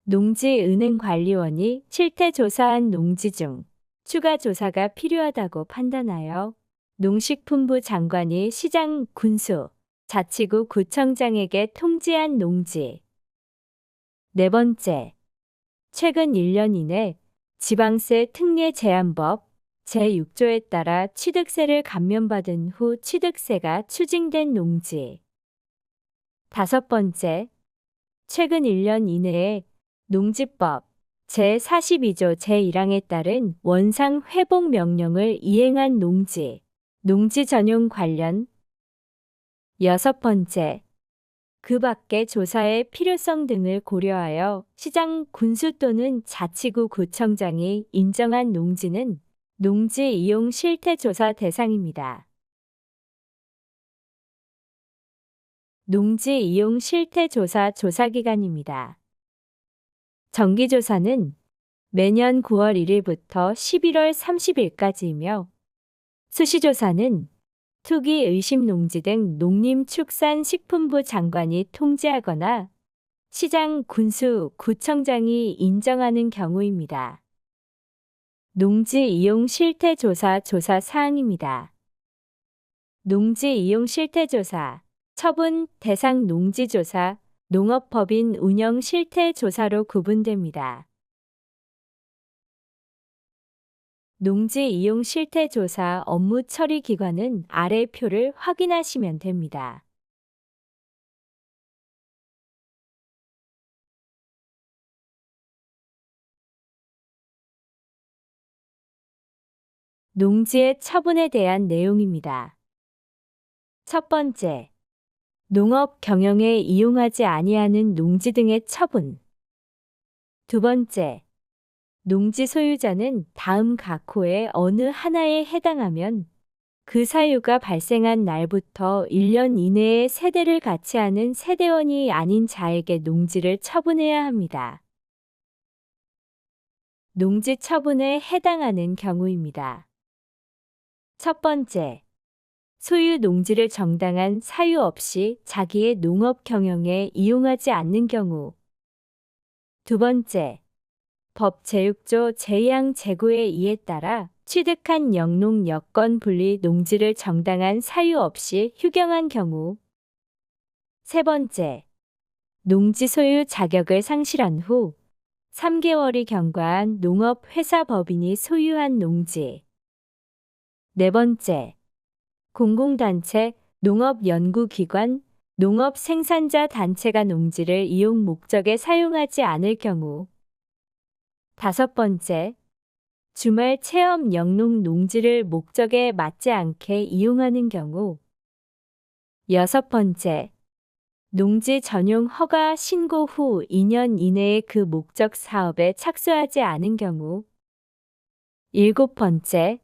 농지은행관리원이 실태조사한 농지 중 추가 조사가 필요하다고 판단하여 농식품부 장관이 시장, 군수, 자치구 구청장에게 통지한 농지. 네 번째, 최근 1년 이내 지방세 특례 제한법 제6조에 따라 취득세를 감면받은 후 취득세가 추징된 농지. 다섯 번째, 최근 1년 이내에 농지법 제42조 제1항에 따른 원상 회복 명령을 이행한 농지, 농지 전용 관련. 여섯 번째, 그 밖의 조사의 필요성 등을 고려하여 시장, 군수 또는 자치구 구청장이 인정한 농지는 농지 이용 실태 조사 대상입니다. 농지 이용 실태 조사 조사기간입니다. 정기조사는 매년 9월 1일부터 11월 30일까지이며 수시조사는 투기 의심 농지 등 농림축산식품부 장관이 통지하거나 시장, 군수, 구청장이 인정하는 경우입니다. 농지 이용 실태 조사 조사 사항입니다. 농지 이용 실태 조사, 처분 대상 농지 조사, 농업법인 운영 실태 조사로 구분됩니다. 농지 이용 실태 조사 업무 처리 기관은 아래 표를 확인하시면 됩니다. 농지의 처분에 대한 내용입니다. 첫 번째, 농업 경영에 이용하지 아니하는 농지 등의 처분. 두 번째, 농지 소유자는 다음 각호의 어느 하나에 해당하면 그 사유가 발생한 날부터 1년 이내에 세대를 같이 하는 세대원이 아닌 자에게 농지를 처분해야 합니다. 농지 처분에 해당하는 경우입니다. 첫 번째, 소유 농지를 정당한 사유 없이 자기의 농업 경영에 이용하지 않는 경우. 두 번째, 법 제6조 제2항 제9의 2에 따라 취득한 영농 여건 분리 농지를 정당한 사유 없이 휴경한 경우. 세 번째, 농지 소유 자격을 상실한 후 3개월이 경과한 농업회사 법인이 소유한 농지. 네 번째, 공공단체, 농업연구기관, 농업생산자 단체가 농지를 이용 목적에 사용하지 않을 경우. 다섯 번째, 주말 체험 영농 농지를 목적에 맞지 않게 이용하는 경우. 여섯 번째, 농지 전용 허가 신고 후 2년 이내에 그 목적 사업에 착수하지 않은 경우. 일곱 번째,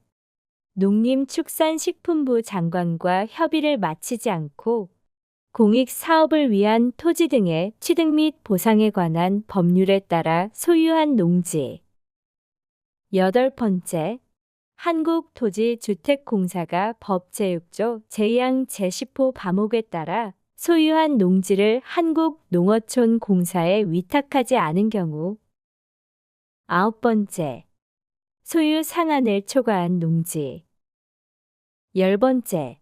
농림축산식품부 장관과 협의를 마치지 않고 공익 사업을 위한 토지 등의 취득 및 보상에 관한 법률에 따라 소유한 농지. 여덟 번째, 한국토지주택공사가 법 제6조 제2항 제10호 바목에 따라 소유한 농지를 한국농어촌공사에 위탁하지 않은 경우. 아홉 번째, 소유 상한을 초과한 농지. 열 번째,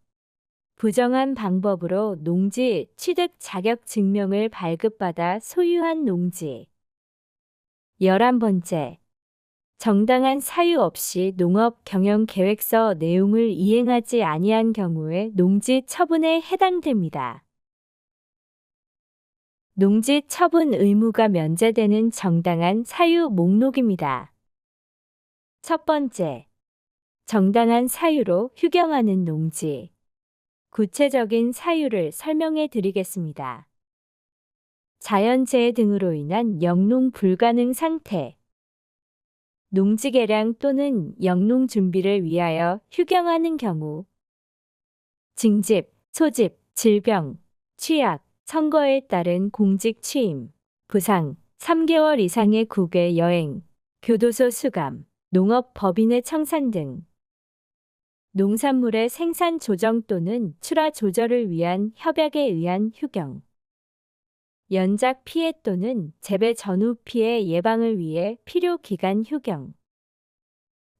부정한 방법으로 농지 취득 자격 증명을 발급받아 소유한 농지. 11번째, 정당한 사유 없이 농업 경영 계획서 내용을 이행하지 아니한 경우에 농지 처분에 해당됩니다. 농지 처분 의무가 면제되는 정당한 사유 목록입니다. 첫 번째, 정당한 사유로 휴경하는 농지. 구체적인 사유를 설명해 드리겠습니다. 자연재해 등으로 인한 영농 불가능 상태. 농지 개량 또는 영농 준비를 위하여 휴경하는 경우, 징집, 소집, 질병, 취약, 선거에 따른 공직 취임, 부상, 3개월 이상의 국외 여행, 교도소 수감, 농업 법인의 청산 등 농산물의 생산 조정 또는 출하 조절을 위한 협약에 의한 휴경, 연작 피해 또는 재배 전후 피해 예방을 위해 필요 기간 휴경,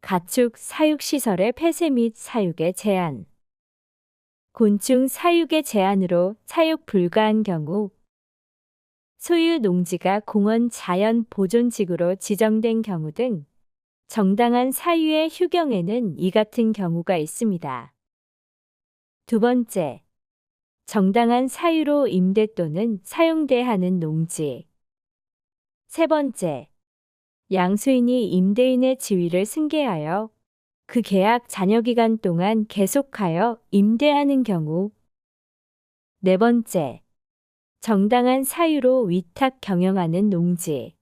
가축 사육시설의 폐쇄 및 사육의 제한, 곤충 사육의 제한으로 사육 불가한 경우, 소유 농지가 공원 자연 보존지구로 지정된 경우 등 정당한 사유의 휴경에는 이 같은 경우가 있습니다. 두 번째, 정당한 사유로 임대 또는 사용대하는 농지. 세 번째, 양수인이 임대인의 지위를 승계하여 그 계약 잔여기간 동안 계속하여 임대하는 경우. 네 번째, 정당한 사유로 위탁 경영하는 농지.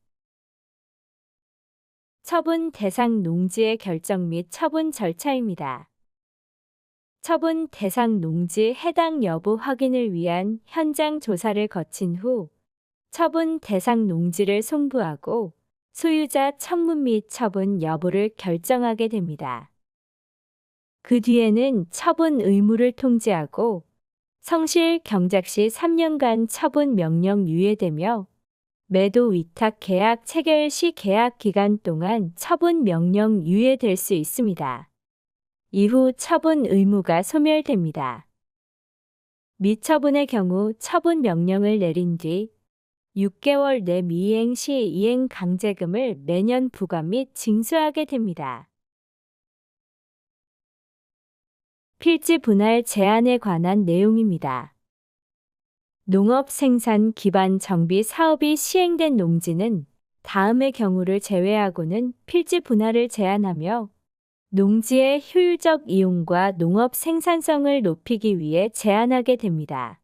처분 대상 농지의 결정 및 처분 절차입니다. 처분 대상 농지 해당 여부 확인을 위한 현장 조사를 거친 후 처분 대상 농지를 송부하고 소유자 청문 및 처분 여부를 결정하게 됩니다. 그 뒤에는 처분 의무를 통지하고 성실 경작 시 3년간 처분 명령 유예되며 매도 위탁 계약 체결 시 계약 기간 동안 처분 명령 유예될 수 있습니다. 이후 처분 의무가 소멸됩니다. 미처분의 경우 처분 명령을 내린 뒤 6개월 내 미이행 시 이행 강제금을 매년 부과 및 징수하게 됩니다. 필지 분할 제한에 관한 내용입니다. 농업 생산 기반 정비 사업이 시행된 농지는 다음의 경우를 제외하고는 필지 분할을 제한하며 농지의 효율적 이용과 농업 생산성을 높이기 위해 제한하게 됩니다.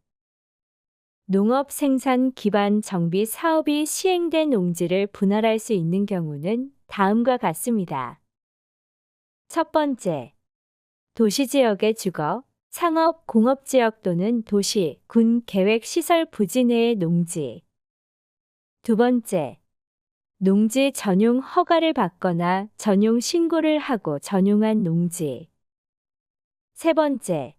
농업 생산 기반 정비 사업이 시행된 농지를 분할할 수 있는 경우는 다음과 같습니다. 첫 번째, 도시지역의 주거, 상업, 공업지역 또는 도시, 군 계획시설 부지 내의 농지. 두 번째, 농지 전용 허가를 받거나 전용 신고를 하고 전용한 농지. 세 번째,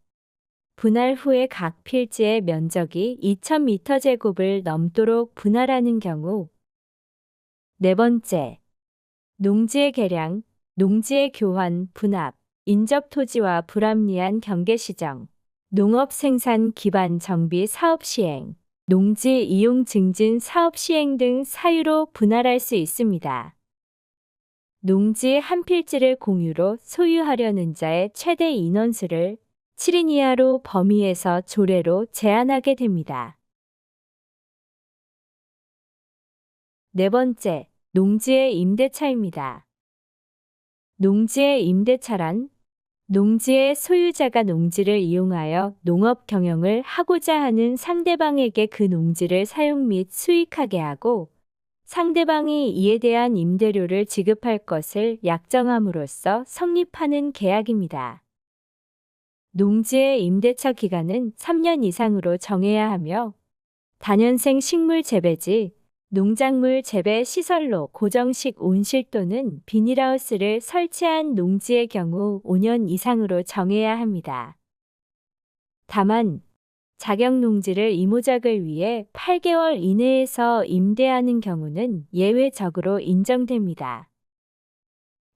분할 후에 각 필지의 면적이 2000m 제곱을 넘도록 분할하는 경우. 네 번째, 농지의 개량, 농지의 교환, 분합, 인접 토지와 불합리한 경계 시정, 농업 생산 기반 정비 사업 시행, 농지 이용 증진 사업 시행 등 사유로 분할할 수 있습니다. 농지 한 필지를 공유로 소유하려는 자의 최대 인원수를 7인 이하로 범위에서 조례로 제한하게 됩니다. 네 번째, 농지의 임대차입니다. 농지의 임대차란 농지의 소유자가 농지를 이용하여 농업 경영을 하고자 하는 상대방에게 그 농지를 사용 및 수익하게 하고 상대방이 이에 대한 임대료를 지급할 것을 약정함으로써 성립하는 계약입니다. 농지의 임대차 기간은 3년 이상으로 정해야 하며 다년생 식물 재배지, 농작물 재배 시설로 고정식 온실 또는 비닐하우스를 설치한 농지의 경우 5년 이상으로 정해야 합니다. 다만 자격 농지를 이모작을 위해 8개월 이내에서 임대하는 경우는 예외적으로 인정됩니다.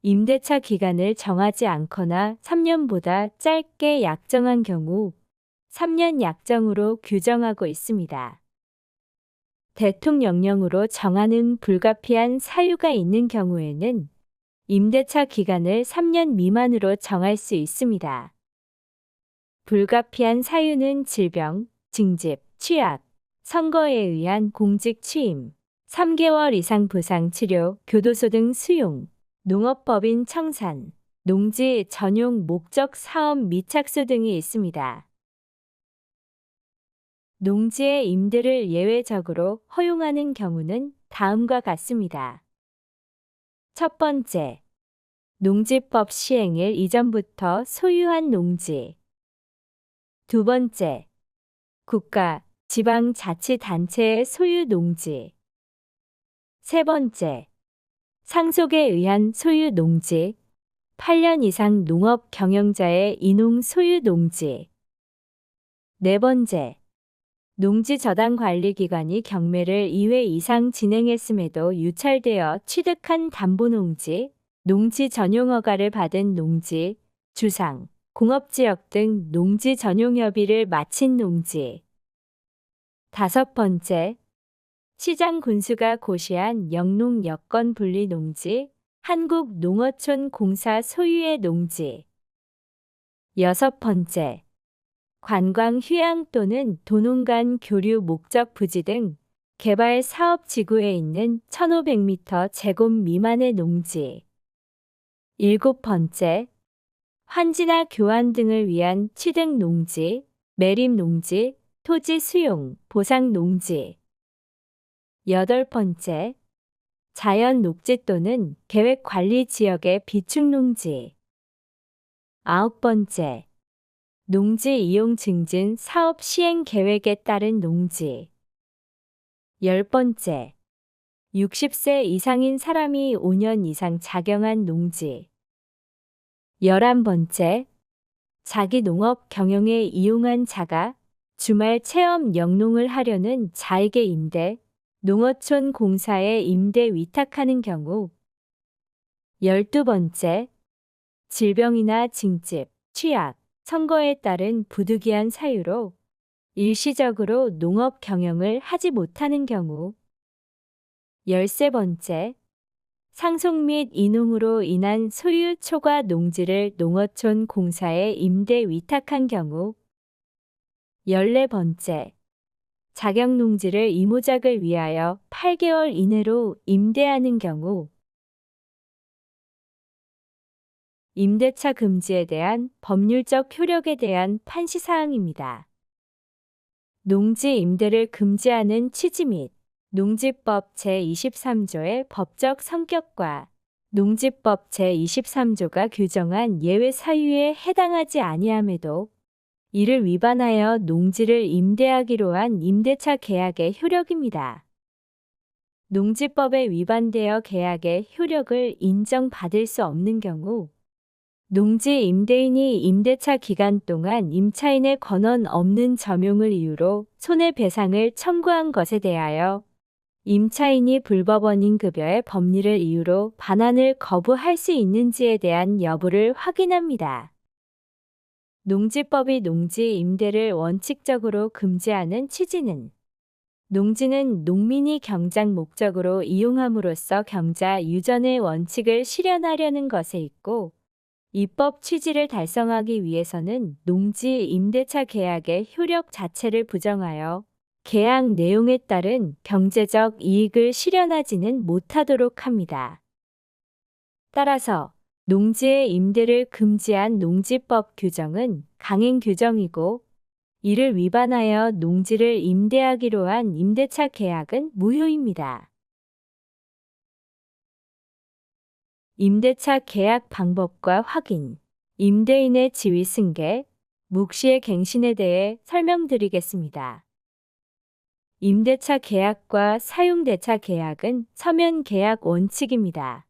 임대차 기간을 정하지 않거나 3년보다 짧게 약정한 경우 3년 약정으로 규정하고 있습니다. 대통령령으로 정하는 불가피한 사유가 있는 경우에는 임대차 기간을 3년 미만으로 정할 수 있습니다. 불가피한 사유는 질병, 징집, 취약, 선거에 의한 공직 취임, 3개월 이상 부상 치료, 교도소 등 수용, 농업법인 청산, 농지 전용 목적 사업 미착수 등이 있습니다. 농지의 임대를 예외적으로 허용하는 경우는 다음과 같습니다. 첫 번째, 농지법 시행일 이전부터 소유한 농지. 두 번째, 국가, 지방자치단체의 소유 농지. 세 번째, 상속에 의한 소유 농지, 8년 이상 농업 경영자의 인농 소유 농지. 네 번째, 농지 저당 관리 기관이 경매를 2회 이상 진행했음에도 유찰되어 취득한 담보농지, 농지 전용 허가를 받은 농지, 주상, 공업지역 등 농지 전용 협의를 마친 농지. 다섯 번째, 시장 군수가 고시한 영농 여건 분리 농지, 한국농어촌 공사 소유의 농지. 여섯 번째, 관광 휴양 또는 도농간 교류 목적 부지 등 개발 사업 지구에 있는 1500m 제곱 미만의 농지. 일곱 번째, 환지나 교환 등을 위한 취득 농지, 매립 농지, 토지 수용, 보상 농지. 여덟 번째, 자연 녹지 또는 계획 관리 지역의 비축 농지. 아홉 번째, 농지 이용 증진 사업 시행 계획에 따른 농지. 열 번째, 60세 이상인 사람이 5년 이상 작용한 농지. 11번째, 자기 농업 경영에 이용한 자가 주말 체험 영농을 하려는 자에게 임대, 농어촌 공사에 임대 위탁하는 경우. 12번째, 질병이나 징집, 취약, 선거에 따른 부득이한 사유로 일시적으로 농업 경영을 하지 못하는 경우. 13번째, 상속 및 인농으로 인한 소유 초과 농지를 농어촌 공사에 임대 위탁한 경우. 14번째, 자격 농지를 이모작을 위하여 8개월 이내로 임대하는 경우. 임대차 금지에 대한 법률적 효력에 대한 판시사항입니다. 농지 임대를 금지하는 취지 및 농지법 제23조의 법적 성격과 농지법 제23조가 규정한 예외 사유에 해당하지 아니함에도 이를 위반하여 농지를 임대하기로 한 임대차 계약의 효력입니다. 농지법에 위반되어 계약의 효력을 인정받을 수 없는 경우 농지 임대인이 임대차 기간 동안 임차인의 권한 없는 점용을 이유로 손해배상을 청구한 것에 대하여 임차인이 불법원인 급여의 법리를 이유로 반환을 거부할 수 있는지에 대한 여부를 확인합니다. 농지법이 농지 임대를 원칙적으로 금지하는 취지는 농지는 농민이 경작 목적으로 이용함으로써 경자 유전의 원칙을 실현하려는 것에 있고 입법 취지를 달성하기 위해서는 농지 임대차 계약의 효력 자체를 부정하여 계약 내용에 따른 경제적 이익을 실현하지는 못하도록 합니다. 따라서 농지의 임대를 금지한 농지법 규정은 강행 규정이고 이를 위반하여 농지를 임대하기로 한 임대차 계약은 무효입니다. 임대차 계약 방법과 확인, 임대인의 지위 승계, 묵시의 갱신에 대해 설명드리겠습니다. 임대차 계약과 사용대차 계약은 서면 계약 원칙입니다.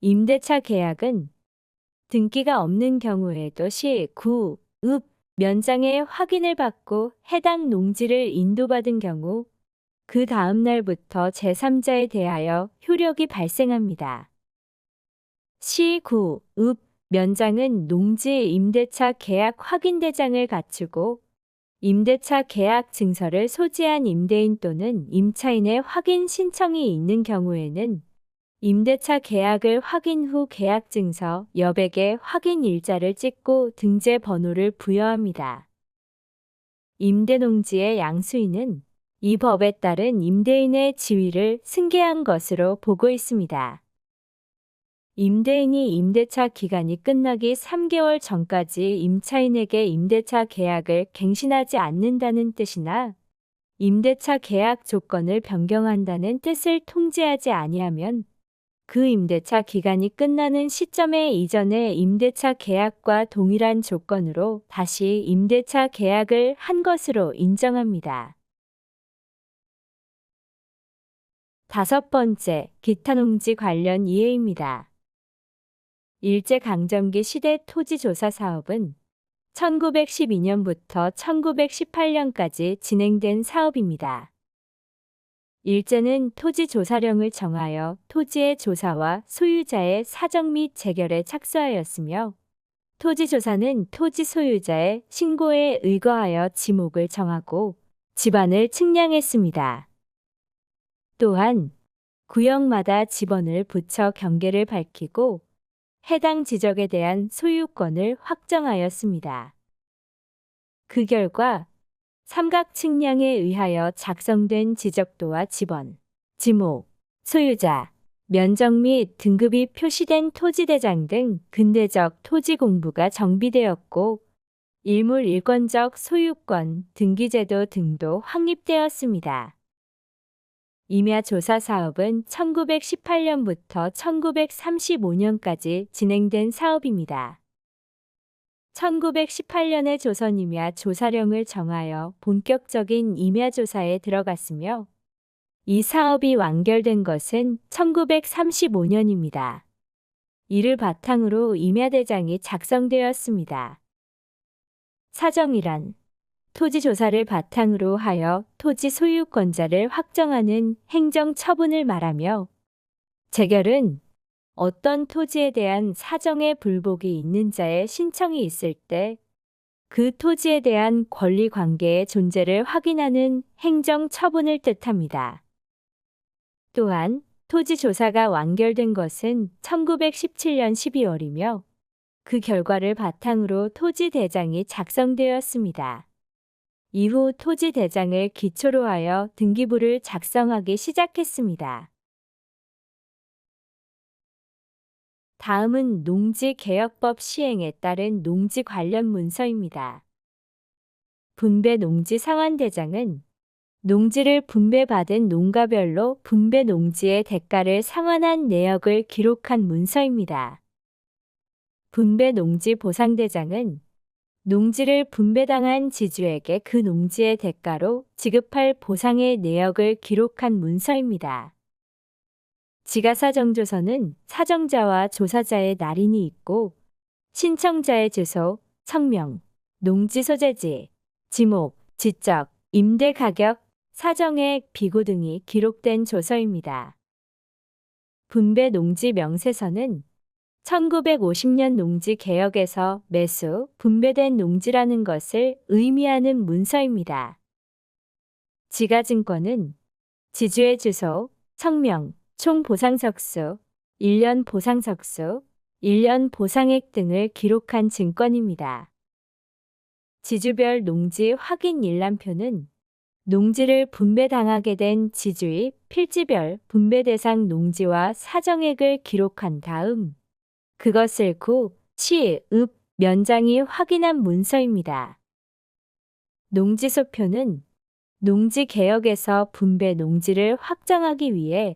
임대차 계약은 등기가 없는 경우에도 시, 구, 읍, 면장의 확인을 받고 해당 농지를 인도받은 경우 그 다음 날부터 제3자에 대하여 효력이 발생합니다. 시, 구, 읍, 면장은 농지 임대차 계약 확인대장을 갖추고 임대차 계약 증서를 소지한 임대인 또는 임차인의 확인 신청이 있는 경우에는 임대차 계약을 확인 후 계약증서 여백에 확인 일자를 찍고 등재 번호를 부여합니다. 임대농지의 양수인은 이 법에 따른 임대인의 지위를 승계한 것으로 보고 있습니다. 임대인이 임대차 기간이 끝나기 3개월 전까지 임차인에게 임대차 계약을 갱신하지 않는다는 뜻이나 임대차 계약 조건을 변경한다는 뜻을 통지하지 아니하면 그 임대차 기간이 끝나는 시점에 이전의 임대차 계약과 동일한 조건으로 다시 임대차 계약을 한 것으로 인정합니다. 다섯 번째, 기타 농지 관련 이해입니다. 일제강점기 시대 토지조사 사업은 1912년부터 1918년까지 진행된 사업입니다. 일제는 토지 조사령을 정하여 토지의 조사와 소유자의 사정 및 재결에 착수하였으며, 토지 조사는 토지 소유자의 신고에 의거하여 지목을 정하고 지반을 측량했습니다. 또한 구역마다 지번을 붙여 경계를 밝히고 해당 지적에 대한 소유권을 확정하였습니다. 그 결과 삼각 측량에 의하여 작성된 지적도와 지번, 지목, 소유자, 면적 및 등급이 표시된 토지대장 등 근대적 토지 공부가 정비되었고, 일물 일권적 소유권, 등기제도 등도 확립되었습니다. 임야조사 사업은 1918년부터 1935년까지 진행된 사업입니다. 1918년에 조선임야 조사령을 정하여 본격적인 임야조사에 들어갔으며, 이 사업이 완결된 것은 1935년입니다. 이를 바탕으로 임야대장이 작성되었습니다. 사정이란 토지조사를 바탕으로 하여 토지 소유권자를 확정하는 행정처분을 말하며, 재결은 어떤 토지에 대한 사정의 불복이 있는 자의 신청이 있을 때 그 토지에 대한 권리 관계의 존재를 확인하는 행정 처분을 뜻합니다. 또한 토지 조사가 완결된 것은 1917년 12월이며 그 결과를 바탕으로 토지 대장이 작성되었습니다. 이후 토지 대장을 기초로 하여 등기부를 작성하기 시작했습니다. 다음은 농지개혁법 시행에 따른 농지 관련 문서입니다. 분배 농지 상환대장은 농지를 분배받은 농가별로 분배 농지의 대가를 상환한 내역을 기록한 문서입니다. 분배 농지 보상대장은 농지를 분배당한 지주에게 그 농지의 대가로 지급할 보상의 내역을 기록한 문서입니다. 지가사정조서는 사정자와 조사자의 날인이 있고 신청자의 주소, 성명, 농지 소재지, 지목, 지적, 임대 가격, 사정액, 비고 등이 기록된 조서입니다. 분배 농지 명세서는 1950년 농지 개혁에서 매수, 분배된 농지라는 것을 의미하는 문서입니다. 지가증권은 지주의 주소, 성명, 총 보상석수, 1년 보상석수, 1년 보상액 등을 기록한 증권입니다. 지주별 농지 확인 일람표는 농지를 분배당하게 된 지주의 필지별 분배 대상 농지와 사정액을 기록한 다음 그것을 구, 시, 읍, 면장이 확인한 문서입니다. 농지소표는 농지개혁에서 분배 농지를 확정하기 위해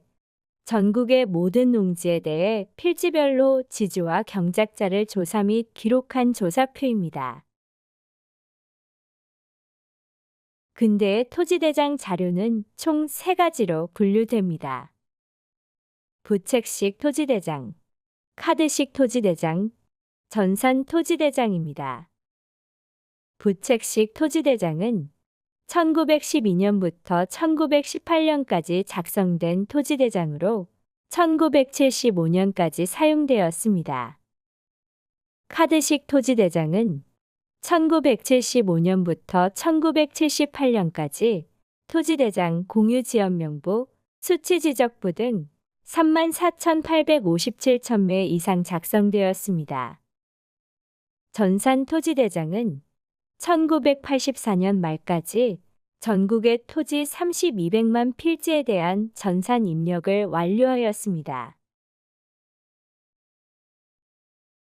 전국의 모든 농지에 대해 필지별로 지주와 경작자를 조사 및 기록한 조사표입니다. 근대의 토지대장 자료는 총 3가지로 분류됩니다. 부책식 토지대장, 카드식 토지대장, 전산 토지대장입니다. 부책식 토지대장은 1912년부터 1918년까지 작성된 토지대장으로 1975년까지 사용되었습니다. 카드식 토지대장은 1975년부터 1978년까지 토지대장 공유지역명부, 수치지적부 등 34,857천 매 이상 작성되었습니다. 전산 토지대장은 1984년 말까지 전국의 토지 3200만 필지에 대한 전산 입력을 완료하였습니다.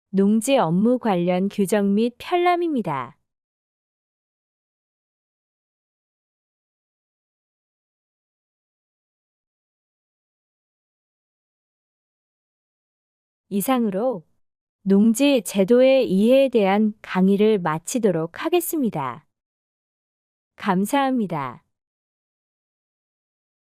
농지 업무 관련 규정 및 편람입니다. 이상으로 농지 제도의 이해에 대한 강의를 마치도록 하겠습니다. 감사합니다.